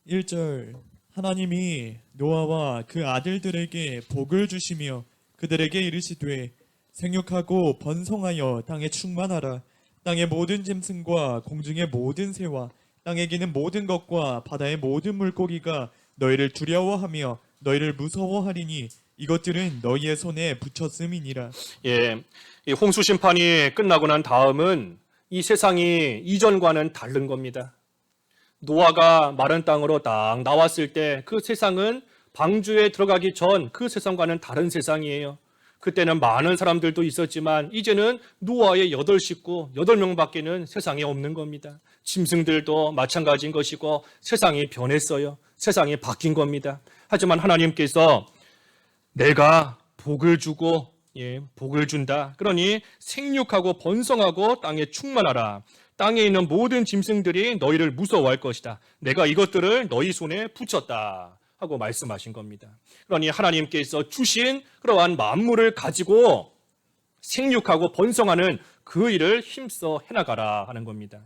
1절 하나님이 노아와 그 아들들에게 복을 주시며 그들에게 이르시되 생육하고 번성하여 땅에 충만하라. 땅의 모든 짐승과 공중의 모든 새와 땅에 기는 모든 것과 바다의 모든 물고기가 너희를 두려워하며 너희를 무서워하리니 이것들은 너희의 손에 붙였음이니라. 예, 이 홍수 심판이 끝나고 난 다음은 이 세상이 이전과는 다른 겁니다. 노아가 마른 땅으로 딱 나왔을 때 그 세상은 방주에 들어가기 전 그 세상과는 다른 세상이에요. 그때는 많은 사람들도 있었지만 이제는 노아의 8식구, 8명밖에는 세상에 없는 겁니다. 짐승들도 마찬가지인 것이고 세상이 변했어요. 세상이 바뀐 겁니다. 하지만 하나님께서 내가 복을 주고 복을 준다. 그러니 생육하고 번성하고 땅에 충만하라. 땅에 있는 모든 짐승들이 너희를 무서워할 것이다. 내가 이것들을 너희 손에 붙였다 하고 말씀하신 겁니다. 그러니 하나님께서 주신 그러한 만물을 가지고 생육하고 번성하는 그 일을 힘써 해나가라 하는 겁니다.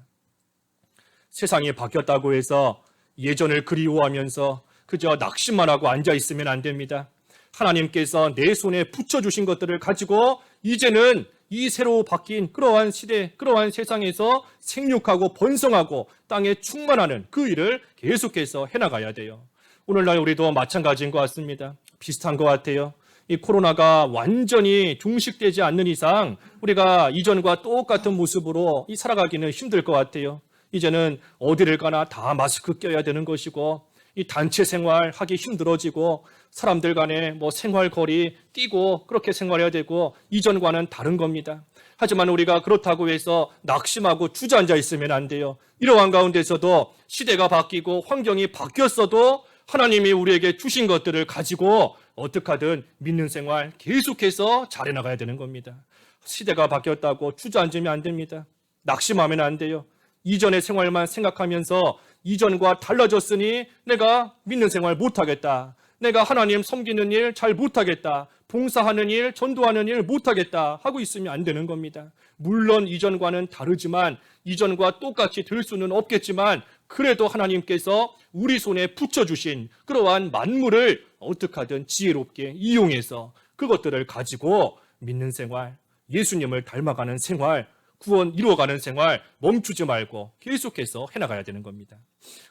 세상이 바뀌었다고 해서 예전을 그리워하면서 그저 낙심만 하고 앉아있으면 안 됩니다. 하나님께서 내 손에 붙여주신 것들을 가지고 이제는 이 새로 바뀐 그러한 시대, 그러한 세상에서 생육하고 번성하고 땅에 충만하는 그 일을 계속해서 해나가야 돼요. 오늘날 우리도 마찬가지인 것 같습니다. 비슷한 것 같아요. 이 코로나가 완전히 종식되지 않는 이상 우리가 이전과 똑같은 모습으로 살아가기는 힘들 것 같아요. 이제는 어디를 가나 다 마스크 껴야 되는 것이고 이 단체 생활하기 힘들어지고 사람들 간에 생활 거리 뛰고 그렇게 생활해야 되고 이전과는 다른 겁니다. 하지만 우리가 그렇다고 해서 낙심하고 주저앉아 있으면 안 돼요. 이러한 가운데서도 시대가 바뀌고 환경이 바뀌었어도 하나님이 우리에게 주신 것들을 가지고 어떻게 하든 믿는 생활 계속해서 잘해 나가야 되는 겁니다. 시대가 바뀌었다고 주저앉으면 안 됩니다. 낙심하면 안 돼요. 이전의 생활만 생각하면서 이전과 달라졌으니 내가 믿는 생활 못하겠다. 내가 하나님 섬기는 일 잘 못하겠다. 봉사하는 일, 전도하는 일 못하겠다 하고 있으면 안 되는 겁니다. 물론 이전과는 다르지만 이전과 똑같이 될 수는 없겠지만 그래도 하나님께서 우리 손에 붙여주신 그러한 만물을 어떻게 하든 지혜롭게 이용해서 그것들을 가지고 믿는 생활, 예수님을 닮아가는 생활, 구원 이루어가는 생활 멈추지 말고 계속해서 해나가야 되는 겁니다.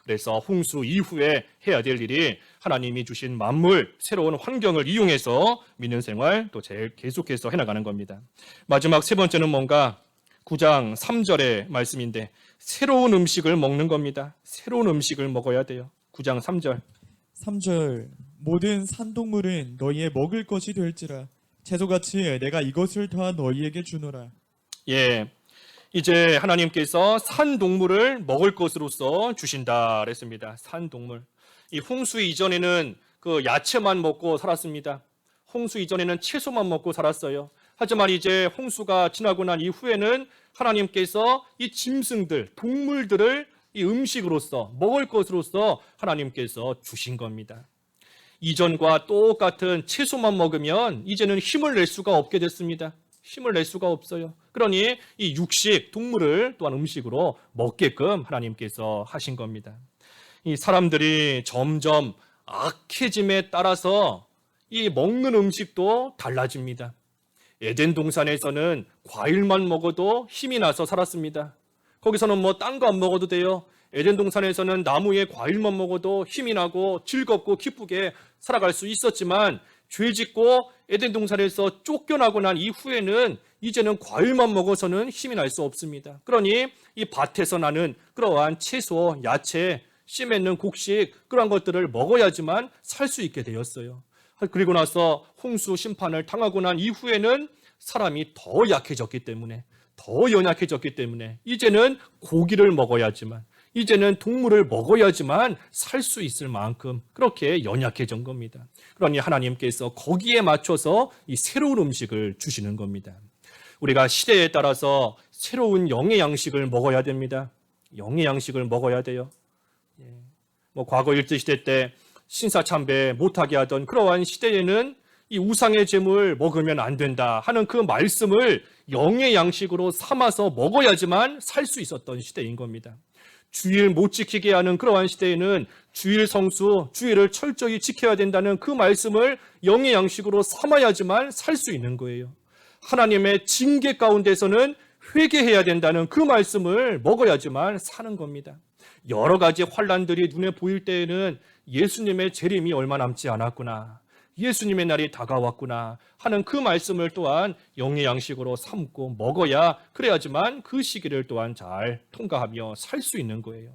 그래서 홍수 이후에 해야 될 일이 하나님이 주신 만물, 새로운 환경을 이용해서 믿는 생활 또 제일 계속해서 해나가는 겁니다. 마지막 세 번째는 뭔가 9장 3절의 말씀인데 새로운 음식을 먹는 겁니다. 새로운 음식을 먹어야 돼요. 9장 3절. 3절 모든 산동물은 너희의 먹을 것이 될지라 채소같이 내가 이것을 다 너희에게 주노라. 예, 이제 하나님께서 산 동물을 먹을 것으로서 주신다 그랬습니다. 산 동물. 이 홍수 이전에는 그 야채만 먹고 살았습니다. 홍수 이전에는 채소만 먹고 살았어요. 하지만 이제 홍수가 지나고 난 이후에는 하나님께서 이 짐승들, 동물들을 이 음식으로서 먹을 것으로서 하나님께서 주신 겁니다. 이전과 똑같은 채소만 먹으면 이제는 힘을 낼 수가 없게 됐습니다. 힘을 낼 수가 없어요. 그러니 이 육식, 동물을 또한 음식으로 먹게끔 하나님께서 하신 겁니다. 이 사람들이 점점 악해짐에 따라서 이 먹는 음식도 달라집니다. 에덴 동산에서는 과일만 먹어도 힘이 나서 살았습니다. 거기서는 딴 거 안 먹어도 돼요. 에덴 동산에서는 나무의 과일만 먹어도 힘이 나고 즐겁고 기쁘게 살아갈 수 있었지만 죄 짓고 에덴 동산에서 쫓겨나고 난 이후에는 이제는 과일만 먹어서는 힘이 날 수 없습니다. 그러니 이 밭에서 나는 그러한 채소, 야채, 씨 맺는 곡식 그러한 것들을 먹어야지만 살 수 있게 되었어요. 그리고 나서 홍수 심판을 당하고 난 이후에는 사람이 더 약해졌기 때문에 더 연약해졌기 때문에 이제는 고기를 먹어야지만 이제는 동물을 먹어야지만 살 수 있을 만큼 그렇게 연약해진 겁니다. 그러니 하나님께서 거기에 맞춰서 이 새로운 음식을 주시는 겁니다. 우리가 시대에 따라서 새로운 영의 양식을 먹어야 됩니다. 영의 양식을 먹어야 돼요. 과거 일제시대 때 신사참배 못하게 하던 그러한 시대에는 이 우상의 제물 먹으면 안 된다 하는 그 말씀을 영의 양식으로 삼아서 먹어야지만 살 수 있었던 시대인 겁니다. 주일 못 지키게 하는 그러한 시대에는 주일 성수, 주일을 철저히 지켜야 된다는 그 말씀을 영의 양식으로 삼아야지만 살 수 있는 거예요. 하나님의 징계 가운데서는 회개해야 된다는 그 말씀을 먹어야지만 사는 겁니다. 여러 가지 환난들이 눈에 보일 때에는 예수님의 재림이 얼마 남지 않았구나, 예수님의 날이 다가왔구나 하는 그 말씀을 또한 영의 양식으로 삼고 먹어야 그래야지만 그 시기를 또한 잘 통과하며 살 수 있는 거예요.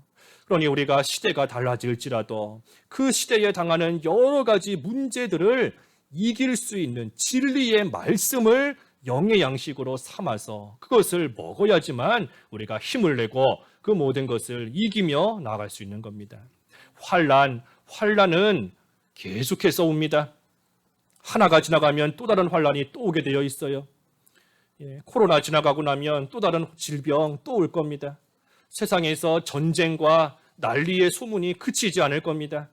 그러니 우리가 시대가 달라질지라도 그 시대에 당하는 여러 가지 문제들을 이길 수 있는 진리의 말씀을 영의 양식으로 삼아서 그것을 먹어야지만 우리가 힘을 내고 그 모든 것을 이기며 나아갈 수 있는 겁니다. 환난은 계속해서 옵니다. 하나가 지나가면 또 다른 환난이 또 오게 되어 있어요. 코로나 지나가고 나면 또 다른 질병 또 올 겁니다. 세상에서 전쟁과 난리의 소문이 그치지 않을 겁니다.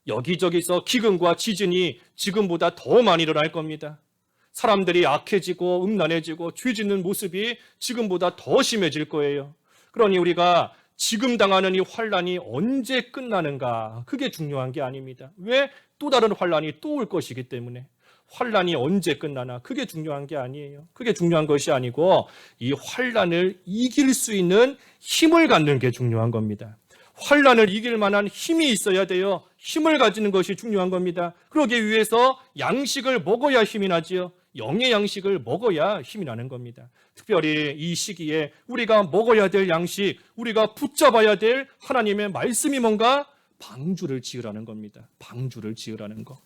여기저기서 기근과 지진이 지금보다 더 많이 일어날 겁니다. 사람들이 악해지고 음란해지고 죄 짓는 모습이 지금보다 더 심해질 거예요. 그러니 우리가 지금 당하는 이 환난이 언제 끝나는가, 그게 중요한 게 아닙니다. 왜? 또 다른 환난이 또 올 것이기 때문에. 환난이 언제 끝나나 그게 중요한 게 아니에요. 그게 중요한 것이 아니고 이 환난을 이길 수 있는 힘을 갖는 게 중요한 겁니다. 환난을 이길 만한 힘이 있어야 돼요. 힘을 가지는 것이 중요한 겁니다. 그러기 위해서 양식을 먹어야 힘이 나지요. 영의 양식을 먹어야 힘이 나는 겁니다. 특별히 이 시기에 우리가 먹어야 될 양식, 우리가 붙잡아야 될 하나님의 말씀이 뭔가? 방주를 지으라는 겁니다. 방주를 지으라는 거.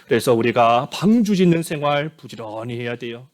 그래서 우리가 방주 짓는 생활 부지런히 해야 돼요.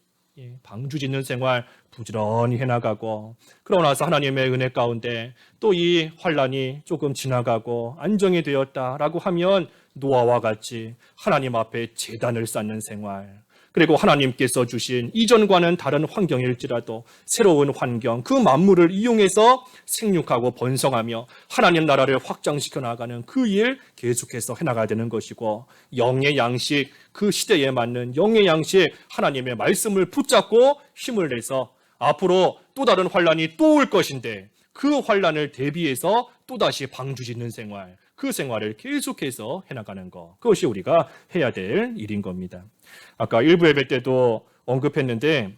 방주 짓는 생활 부지런히 해나가고, 그러고 나서 하나님의 은혜 가운데 또 이 환난이 조금 지나가고 안정이 되었다라고 하면 노아와 같이 하나님 앞에 제단을 쌓는 생활, 그리고 하나님께서 주신 이전과는 다른 환경일지라도 새로운 환경, 그 만물을 이용해서 생육하고 번성하며 하나님 나라를 확장시켜 나가는 그 일 계속해서 해나가야 되는 것이고, 영의 양식, 그 시대에 맞는 영의 양식, 하나님의 말씀을 붙잡고 힘을 내서 앞으로 또 다른 환난이 또 올 것인데 그 환난을 대비해서 또다시 방주 짓는 생활, 그 생활을 계속해서 해나가는 것, 그것이 우리가 해야 될 일인 겁니다. 아까 일부 예배 때도 언급했는데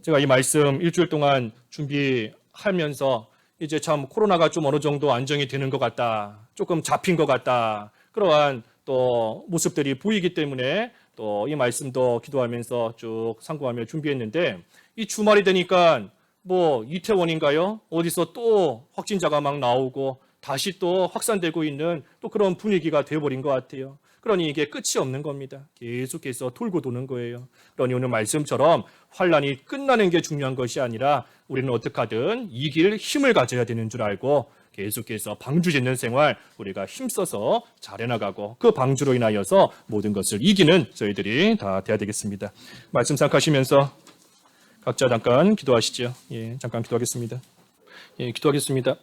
제가 이 말씀 일주일 동안 준비하면서 이제 참 코로나가 좀 어느 정도 안정이 되는 것 같다, 조금 잡힌 것 같다, 그러한 또 모습들이 보이기 때문에 또 이 말씀도 기도하면서 쭉 상고하며 준비했는데, 이 주말이 되니까 뭐 이태원인가요? 어디서 또 확진자가 막 나오고 다시 또 확산되고 있는 또 그런 분위기가 되어버린 것 같아요. 그러니 이게 끝이 없는 겁니다. 계속해서 돌고 도는 거예요. 그러니 오늘 말씀처럼 환난이 끝나는 게 중요한 것이 아니라 우리는 어떻게 하든 이길 힘을 가져야 되는 줄 알고 계속해서 방주 짓는 생활 우리가 힘써서 잘 해나가고 그 방주로 인하여서 모든 것을 이기는 저희들이 다 돼야 되겠습니다. 말씀 생각하시면서 각자 잠깐 기도하시죠. 잠깐 기도하겠습니다. 기도하겠습니다.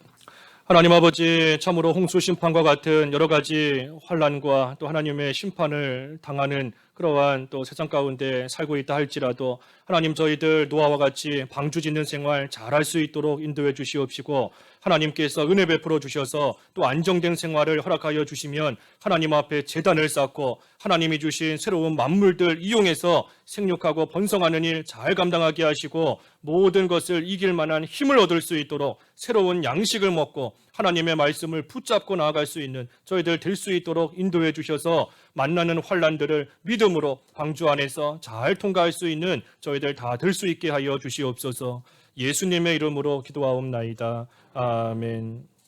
하나님 아버지, 참으로 홍수 심판과 같은 여러 가지 환난과 또 하나님의 심판을 당하는 그러한 또 세상 가운데 살고 있다 할지라도 하나님, 저희들 노아와 같이 방주 짓는 생활 잘할 수 있도록 인도해 주시옵시고, 하나님께서 은혜 베풀어 주셔서 또 안정된 생활을 허락하여 주시면 하나님 앞에 제단을 쌓고 하나님이 주신 새로운 만물들 이용해서 생육하고 번성하는 일 잘 감당하게 하시고 모든 것을 이길 만한 힘을 얻을 수 있도록 새로운 양식을 먹고 하나님의 말씀을 붙잡고 나아갈 수 있는 저희들 될 수 있도록 인도해 주셔서 만나는 환난들을 믿음으로 방주 안에서 잘 통과할 수 있는 저희들 다 될 수 있게 하여 주시옵소서. 예수님의 이름으로 기도하옵나이다. 아멘.